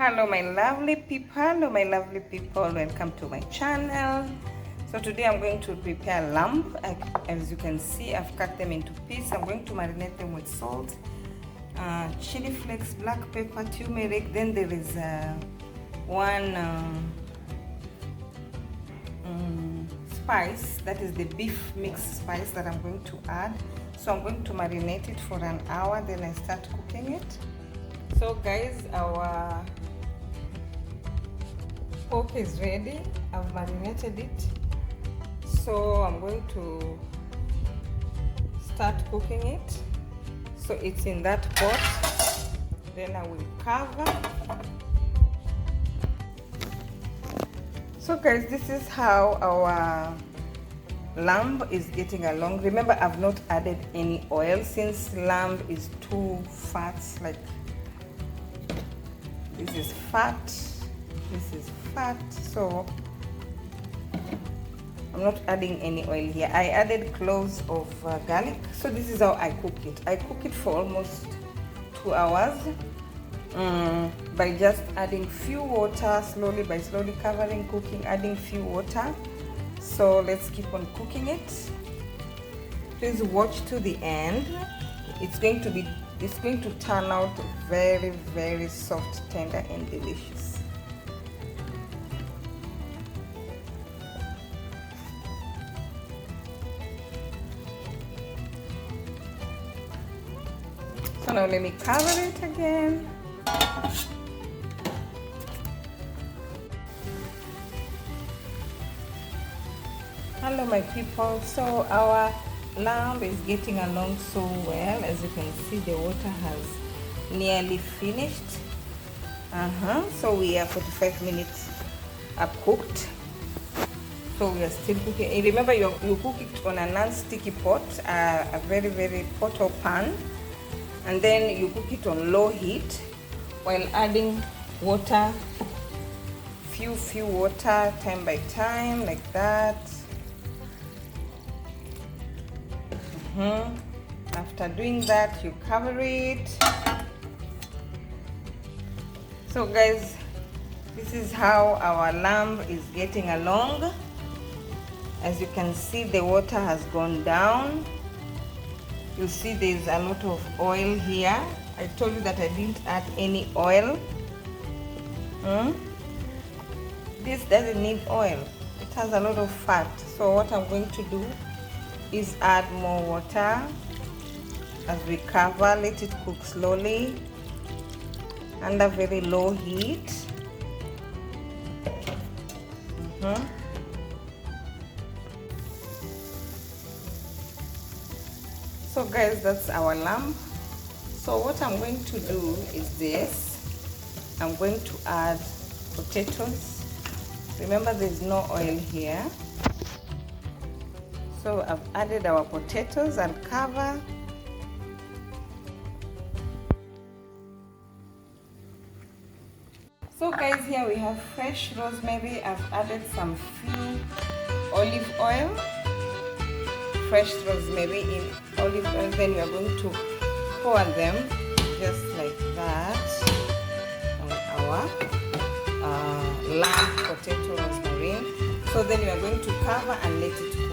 Hello my lovely people, welcome to my channel. So today I'm going to prepare lamb. As you can see, I've cut them into pieces. I'm going to marinate them with salt, chili flakes, black pepper, turmeric. Then there is one spice, that is the beef mix spice that I'm going to add. So I'm going to marinate it for an hour, then I start cooking it. So guys, our pork is ready. I've marinated it, so I'm going to start cooking it. So it's in that pot, then I will cover. So guys, this is how our lamb is getting along. Remember, I've not added any oil since lamb is too fat. Like, this is fat, this is fat, so I'm not adding any oil here. I added cloves of garlic. So this is how I cook it. I cook it for almost 2 hours by just adding few water, slowly covering, cooking, adding few water. So let's keep on cooking it. Please watch to the end. It's going to turn out very, very soft, tender and delicious. So now let me cover it again. Hello my people. So our lamb is getting along so well. As you can see, the water has nearly finished. So we are 45 minutes cooked. So we are still cooking. And remember, you cook it on a non-sticky pot, a very, very pot or pan, and then you cook it on low heat while adding water, few water, time by time, like that. After doing that, you cover it. So guys, this is how our lamb is getting along. As you can see, the water has gone down. You see there's a lot of oil here. I told you that I didn't add any oil. This doesn't need oil. It has a lot of fat. So what I'm going to do is add more water as we cover. Let it cook slowly under very low heat. So guys, that's our lamb. So what I'm going to do is this. I'm going to add potatoes. Remember, there's no oil here. So I've added our potatoes and cover. So guys, here we have fresh rosemary. I've added some few olive oil, fresh rosemary in olive oil. Then we are going to pour them just like that on our lamb potato rosemary. So then we are going to cover and let it cook.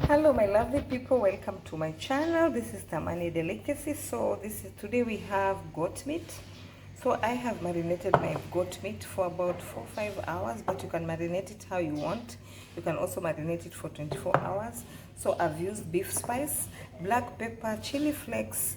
Hello my lovely people, welcome to my channel. This is Tamani Delicacy. So today we have goat meat. So I have marinated my goat meat for about 4-5 hours, but you can marinate it how you want. You can also marinate it for 24 hours. So I've used beef spice, black pepper, chili flakes,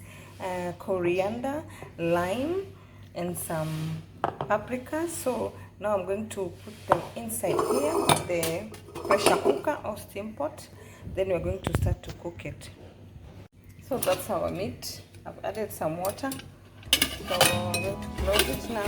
coriander, lime, and some paprika. So now I'm going to put them inside here, the pressure cooker or steam pot. Then we're going to start to cook it. So that's our meat. I've added some water. So I'm going to close it now.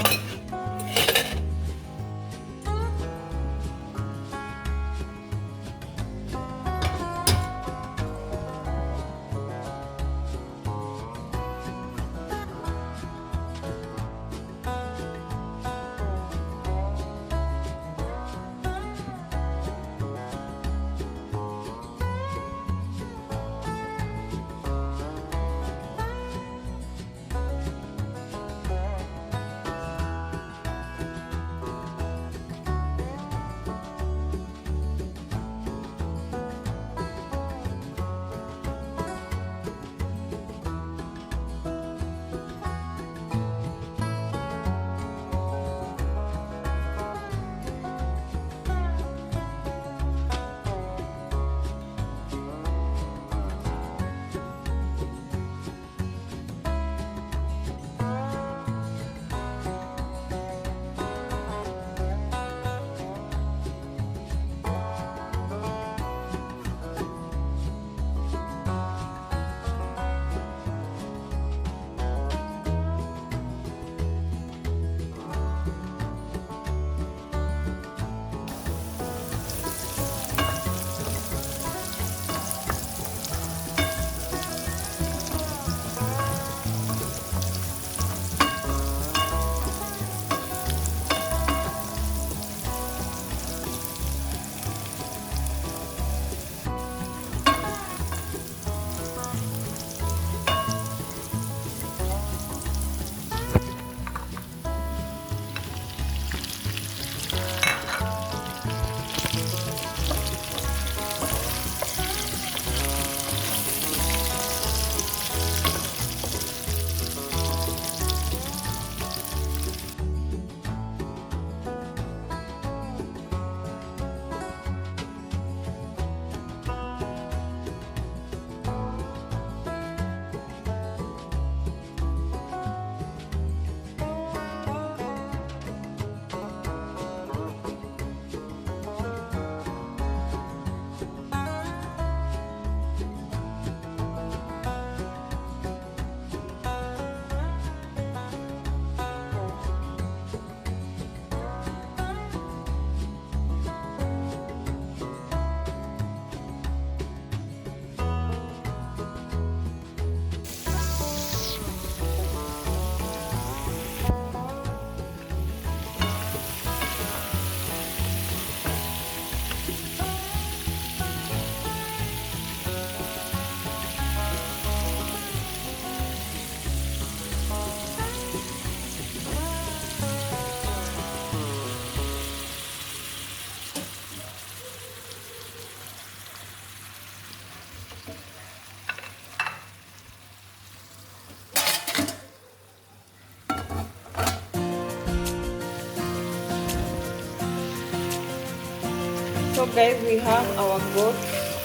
So guys, we have our goat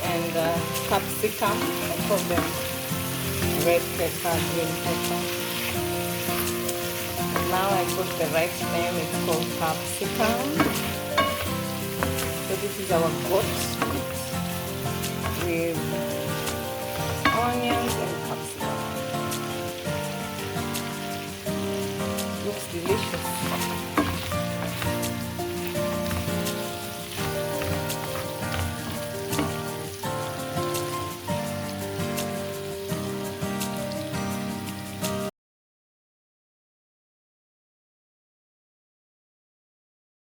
and capsicum. I call them red pepper, green pepper. Now I put the right name, it's called capsicum. So this is our goat with onions and capsicum. Looks delicious.